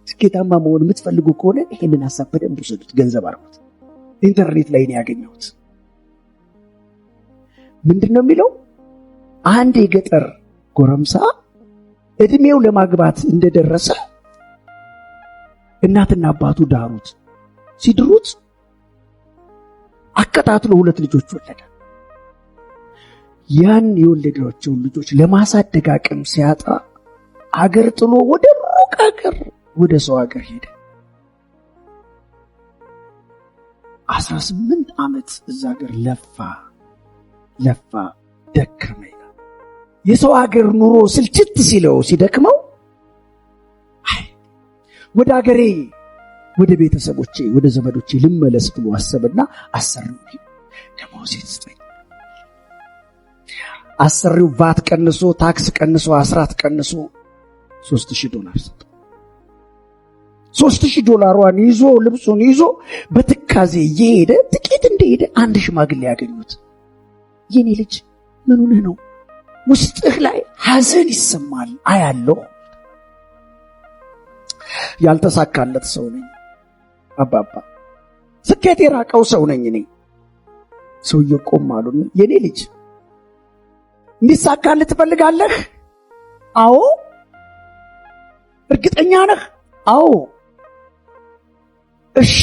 ስኬታማ መሆን የምትፈልጉ ከሆነ ይሄንን ሐሳብ በደንብ ውሰዱት፣ ገንዘብ አድርጉት። ኢንተርኔት ላይ ነው ያገኘሁት። ምንድነው የሚለው? አንድ የገጠር ጎረምሳ እድሜው ለማግባት እንደደረሰ እናትና አባቱ ዳሩት። ሲድሩት አከታትሎ 2 ልጆች ወለደ። ያን የወለዳቸውን ልጆች ለማሳደግ አቅም ሲያጣ አገር ጥሎ ወደ ሩቅ አገር፣ ወደ ሰው አገር ሄደ። 18 ዓመት እዛ አገር ለፋ ደከመ። የሰው አገር ኑሮ ስልችት ሲለው ሲደክመው ወደ አገሬ፣ ወደ ቤተሰቦቼ፣ ወደ ዘመዶቼ ልመለስ ብሎ አሰበና አሰሪው ደሞዝ ይስጠኝ። አሰሪው ቫት ቀንሶ፣ ታክስ ቀንሶ፣ አስራት ቀንሶ $3000 ሰጠ። $3000 ይዞ ልብሱን ይዞ በትካዜ እየሄደ ጥቂት እንደሄደ አንድ ሽማግሌ ያገኙት። የኔ ልጅ ምን ሆነህ ነው? ውስጥህ ላይ ሐዘን ይሰማል አያለው። ያልተሳካለት ሰው ነኝ አባባ፣ ስኬት የራቀው ሰው ነኝ እኔ። ሰውየው ቆም አሉና የኔ ልጅ እንዲሳካልህ ትፈልጋለህ? አዎ። እርግጠኛ ነህ? አዎ። እሺ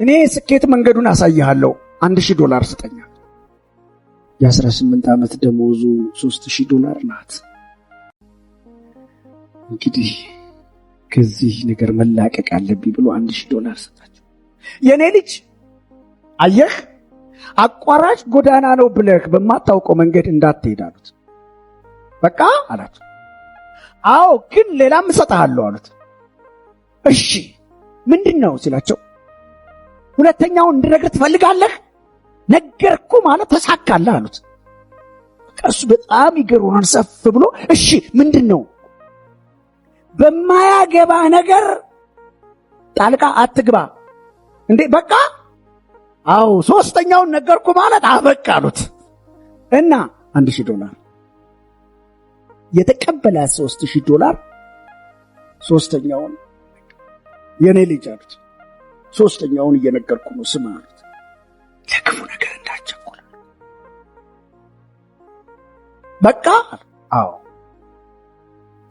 እኔ ስኬት መንገዱን አሳይሃለሁ፣ $1000 ስጠኛ። የ18 ዓመት ደሞዙ $3000 ናት። እንግዲህ ከዚህ ነገር መላቀቅ አለብኝ ብሎ $1000 ሰጣቸው። የኔ ልጅ አየህ፣ አቋራጭ ጎዳና ነው ብለህ በማታውቀው መንገድ እንዳትሄድ አሉት። በቃ አላቸው። አዎ ግን ሌላም እሰጥሃለሁ አሉት። እሺ ምንድነው ሲላቸው፣ ሁለተኛውን እንድነግርህ ትፈልጋለህ? ነገርኩ ማለት ተሳካለህ አሉት። እሱ በጣም ይገርማል። ሰፍ ብሎ እሺ ምንድነው? በማያገባ ነገር ጣልቃ አትግባ። እንዴ በቃ? አዎ ሶስተኛውን ነገርኩ ማለት አበቃ አሉት። እና $1000 የተቀበለ $3000 ሶስተኛውን የኔ ልጅ አሉት፣ ሶስተኛውን እየነገርኩ ነው ስማ አሉት። ለክፉ ነገር እንዳትቸኩል በቃ። አዎ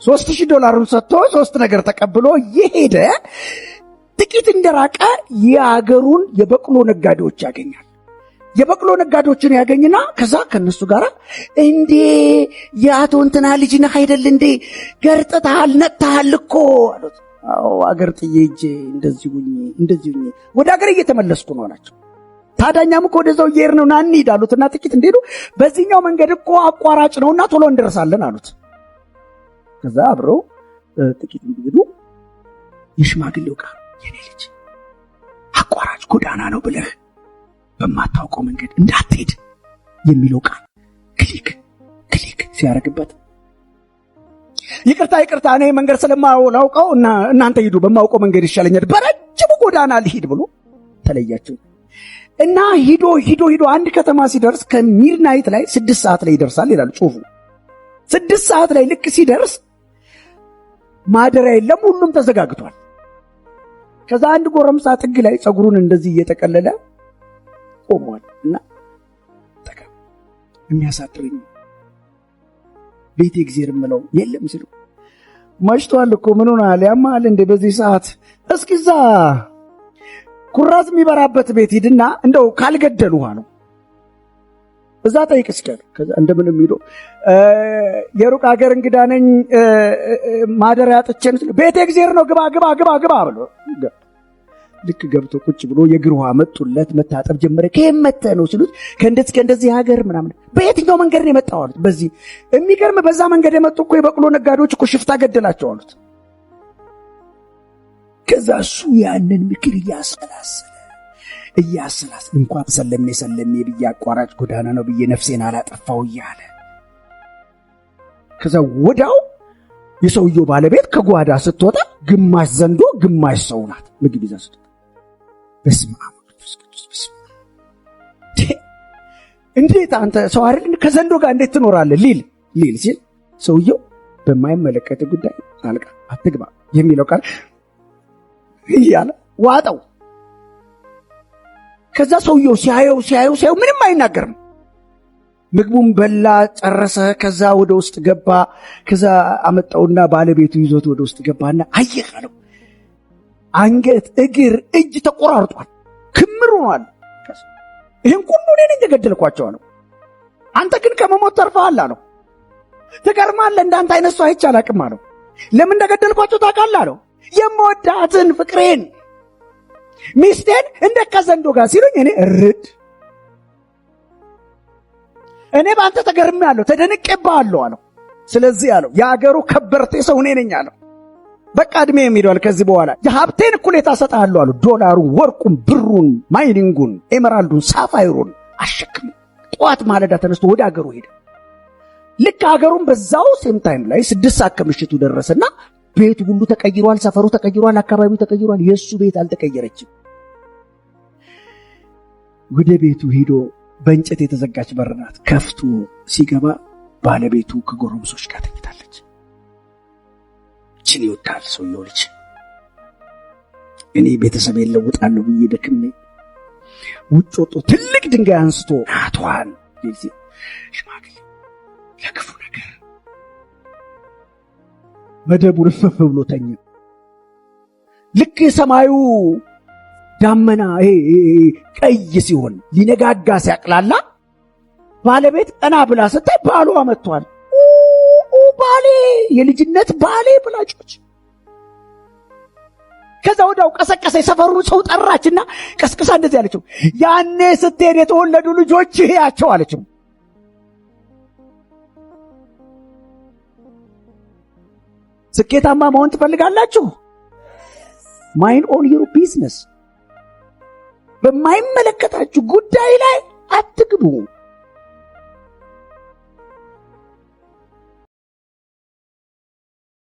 $3000 ሰጥቶ 3 ነገር ተቀብሎ የሄደ ጥቂት እንደራቀ የአገሩን የበቅሎ ነጋዴዎች ያገኛል። የበቅሎ ነጋዴዎችን ያገኝና ከዛ ከነሱ ጋር እንዴ የአቶ እንትና ልጅ ነህ አይደል እንዴ? ገርጥተሃል፣ ነጥተሃል እኮ አሉት። አዎ አገር ጥዬ ሂጄ እንደዚህ ሁኜ ወደ አገር እየተመለስኩ ነው አላቸው። ታዳኛም እኮ ወደዛው እየሄድን ነው ና እንሂድ አሉትና ጥቂት እንደሄዱ በዚህኛው መንገድ እኮ አቋራጭ ነውና ቶሎ እንደርሳለን አሉት። ከዛ አብረው ጥቂት እንደሄዱ የሽማግሌው ቃል የኔ ልጅ አቋራጭ ጎዳና ነው ብለህ በማታውቀው መንገድ እንዳትሄድ የሚለው ቃል ክሊክ ሲያረግበት ይቅርታ እኔ መንገድ ስለማላውቀው እና እናንተ ሂዱ፣ በማውቀው መንገድ ይሻለኛል፣ በረጅሙ ጎዳና ልሂድ ብሎ ተለያቸው እና ሂዶ አንድ ከተማ ሲደርስ ከሚድናይት ላይ 6 ሰዓት ላይ ይደርሳል ይላል ጽሑፉ። 6 ሰዓት ላይ ልክ ሲደርስ ማደሪያ የለም፣ ሁሉም ተዘጋግቷል። ከዛ አንድ ጎረምሳ ጥግ ላይ ጸጉሩን እንደዚህ እየተቀለለ ቆሟል እና ተቀም የሚያሳድረኝ ቤት እግዚአብሔር ምለው የለም ሲሉ መሽቷል እኮ ምን ሆነሃል? ያማል እንደ በዚህ ሰዓት እስኪዛ ኩራዝ የሚበራበት ቤት ሂድና እንደው ካልገደሉ ነው እዛ ጠይቅ እስከ ከዛ እንደምንም ሄዶ የሩቅ ሀገር እንግዳ ነኝ ማደሪያ አጥቼን ቤት እግዚአብሔር ነው ግባ ብሎ ልክ ገብቶ ቁጭ ብሎ የእግር ውሃ መጡለት። መታጠብ ጀመረ። ከመተ ነው ሲሉት ከእንደዚህ ሀገር ምናምን በየትኛው መንገድ ነው የመጣው አሉት። በዚህ የሚገርም በዛ መንገድ የመጡ እኮ የበቅሎ ነጋዴዎች እኮ ሽፍታ ገደላቸው አሉት። ከዛ እሱ ያንን ምክር እያሰላሰለ እንኳን ሰለሜ ብዬ አቋራጭ ጎዳና ነው ብዬ ነፍሴን አላጠፋው እያለ ከዛ ወዳው የሰውየው ባለቤት ከጓዳ ስትወጣ ግማሽ ዘንዶ ግማሽ ሰው ናት ምግብ ይዛ ስትወጣ በስመ አብ ወመንፈስ ቅዱስ በስመ አብ እንዴት አንተ ሰው አይደል ከዘንዶ ጋር እንዴት ትኖራለህ ሊል ሲል ሰውየው በማይመለከት ጉዳይ ጣልቃ አትግባ የሚለው ቃል እያለ ዋጠው። ከዛ ሰውየው ሲያየው ምንም አይናገርም። ምግቡን በላ ጨረሰ። ከዛ ወደ ውስጥ ገባ። ከዛ አመጣውና ባለቤቱ ይዞት ወደ ውስጥ ገባና አየህ አለው፣ አንገት፣ እግር፣ እጅ ተቆራርጧል፣ ክምር ሆኗል። ይህን ሁሉ እኔ ነኝ የገደልኳቸው አለው። አንተ ግን ከመሞት ተርፈሃል አለው። ትገርማለህ፣ እንዳንተ አይነት ሰው አይቼ አላቅም አለው። ለምን እንደገደልኳቸው ታውቃለህ አለው። የምወዳትን ፍቅሬን ሚስቴን እንደ ከዘንዶ ጋር ሲሉኝ እኔ እኔ በአንተ ተገርሜአለሁ፣ ተደንቄብሃለሁ አለው። ስለዚህ አለው የአገሩ ከበርቴ ሰው እኔ ነኝ አለው። በቃ ዕድሜ የሚሄደዋል ከዚህ በኋላ የሀብቴን እኩሌታ እሰጥሃለሁ አለው። ዶላሩን፣ ወርቁን፣ ብሩን፣ ማይኒንጉን፣ ኤመራልዱን፣ ሳፋይሩን አሸክም ጠዋት ማለዳ ተነስቶ ወደ አገሩ ሄደ። ልክ አገሩን በዛው ሴም ታይም ላይ 6 ሰዓት ከምሽቱ ደረሰና ቤቱ ሁሉ ተቀይሯል፣ ሰፈሩ ተቀይሯል፣ አካባቢው ተቀይሯል። የእሱ ቤት አልተቀየረችም። ወደ ቤቱ ሄዶ በእንጨት የተዘጋች በር ናት። ከፍቶ ሲገባ ባለቤቱ ከጎረምሶች ጋር ተኝታለች። እችን ይወዳል ሰውየው ልጅ። እኔ ቤተሰቤን ለውጣለሁ ብዬ ደክሜ ውጭ ወጥቶ ትልቅ ድንጋይ አንስቶ ናቷን ሽማግሌ ለክፉ ነገር መደቡን እፍፍ ብሎ ተኛ። ልክ የሰማዩ ዳመና ቀይ ሲሆን ሊነጋጋ ሲያቅላላ ባለቤት ቀና ብላ ስታይ ባሏ መጥቷል። ባሌ፣ የልጅነት ባሌ ብላጮች። ከዛ ወዲያው ቀሰቀሰ። የሰፈሩን ሰው ጠራችና ቀስቅሳ እንደዚህ አለችው፣ ያኔ ስትሄድ የተወለዱ ልጆች ያቸው አለችው። ስኬታማ መሆን ትፈልጋላችሁ? ማይንድ ኦን ዩር ቢዝነስ። በማይመለከታችሁ ጉዳይ ላይ አትግቡ።